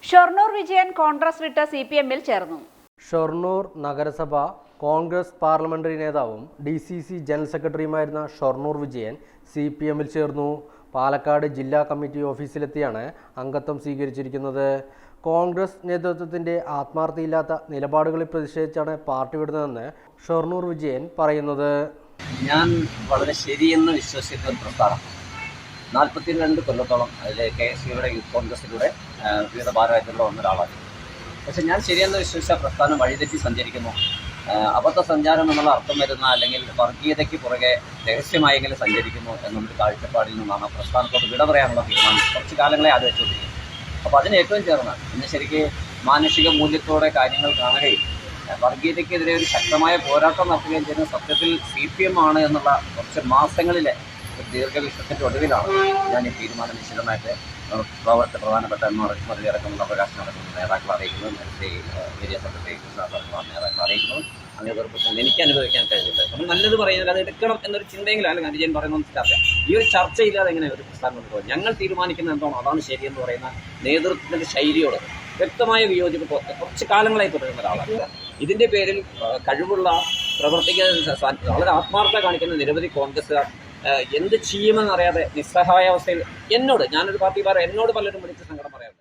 ഷൊർണൂർ വിജയൻ കോൺഗ്രസ് വിട്ട് CPM-ൽ ചേർന്നു. ഷൊർണൂർ നഗരസഭ കോൺഗ്രസ് പാർലമെന്ററി നേതാവും DCC ജനറൽ സെക്രട്ടറിയുമായിരുന്ന ഷൊർണൂർ വിജയൻ CPM-ൽ ചേർന്നു. പാലക്കാട് ജില്ലാ കമ്മിറ്റി ഓഫീസിലെത്തിയാണ് അംഗത്വം സ്വീകരിച്ചിരിക്കുന്നത്. കോൺഗ്രസ് നേതൃത്വത്തിന്റെ ആത്മാർത്ഥതയില്ലാത്ത നിലപാടുകളിൽ പ്രതിഷേധിച്ചാണ് പാർട്ടി വിടുന്നതെന്ന് ഷൊർണൂർ വിജയൻ പറയുന്നത്. ഞാൻ വളരെ ശരിയെന്ന് വിശ്വസിക്കുന്ന പ്രസ്ഥാനം 42 കൊല്ലത്തോളം അതിലെ KSUയുടെ യൂത്ത് കോൺഗ്രസിലൂടെ വിവിധ ഭാരവാഹികളിലൂടെ വന്ന ഒരാളാണ്. പക്ഷെ ഞാൻ ശരിയെന്ന് വിശ്വസിച്ച പ്രസ്ഥാനം വഴിതെറ്റി സഞ്ചരിക്കുന്നു, അബദ്ധ സഞ്ചാരം എന്നുള്ള അർത്ഥം വരുന്ന അല്ലെങ്കിൽ വർഗീയതയ്ക്ക് പുറകെ രഹസ്യമായെങ്കിലും സഞ്ചരിക്കുന്നു എന്നൊരു കാഴ്ചപ്പാടിൽ നിന്നാണ് പ്രസ്ഥാനത്തോട് വിട പറയാനുള്ള തീരുമാനം കുറച്ച് കാലങ്ങളെ ആലോചിച്ചുകൊണ്ടിരിക്കുന്നത്. അപ്പോൾ അതിന് ഏറ്റവും ചേർന്ന് ഇന്ന് ശരിക്ക് മാനുഷിക മൂല്യത്തോടെ കാര്യങ്ങൾ കാണുകയും വർഗീയതയ്ക്കെതിരെ ഒരു ശക്തമായ പോരാട്ടം നടത്തുകയും ചെയ്യുന്ന സത്യത്തിൽ CPM ആണ് എന്നുള്ള കുറച്ച് മാസങ്ങളിലെ ദീർഘവിശ്വത്തിൻ്റെ ഒടുവിലാണ് ഞാൻ ഈ തീരുമാനം വിശദമായിട്ട് പ്രധാനപ്പെട്ട മറിയടക്കമുള്ള പ്രകാശനം നടക്കുന്ന നേതാക്കളെ അറിയിക്കുന്നതും ഏരിയ സെക്രട്ടറി നേതാക്കളെ അറിയിക്കുന്നതും അങ്ങനെ തീർച്ചയായും എനിക്ക് അനുഭവിക്കാൻ കഴിഞ്ഞില്ല. നമ്മൾ നല്ലത് പറയുന്നത് അത് എടുക്കണം എന്നൊരു ചിന്തയെങ്കിലും അല്ലെങ്കിൽ വിജയൻ പറയുന്നത് മനസ്സിലാക്കാം. ഈ ഒരു ചർച്ചയില്ലാതെ എങ്ങനെ ഒരു പ്രസ്ഥാനം പോകും? ഞങ്ങൾ തീരുമാനിക്കുന്നത് എന്താണോ അതാണ് ശരിയെന്ന് പറയുന്ന നേതൃത്വത്തിൻ്റെ ശൈലിയോട് വ്യക്തമായ വിയോജിപ്പ് കുറച്ച് കാലങ്ങളായി തുടരുന്ന ഒരാളാണ്. ഇതിൻ്റെ പേരിൽ കഴിവുള്ള പ്രവർത്തിക്കുന്ന വളരെ ആത്മാർത്ഥത കാണിക്കുന്ന നിരവധി കോൺഗ്രസ്സുകാർ എന്ത് ചെയ്യുമെന്നറിയാതെ നിസ്സഹായാവസ്ഥയിൽ ഞാനൊരു പാർട്ടി എന്നോട് പലരും വിളിച്ച് സങ്കടം പറയാം.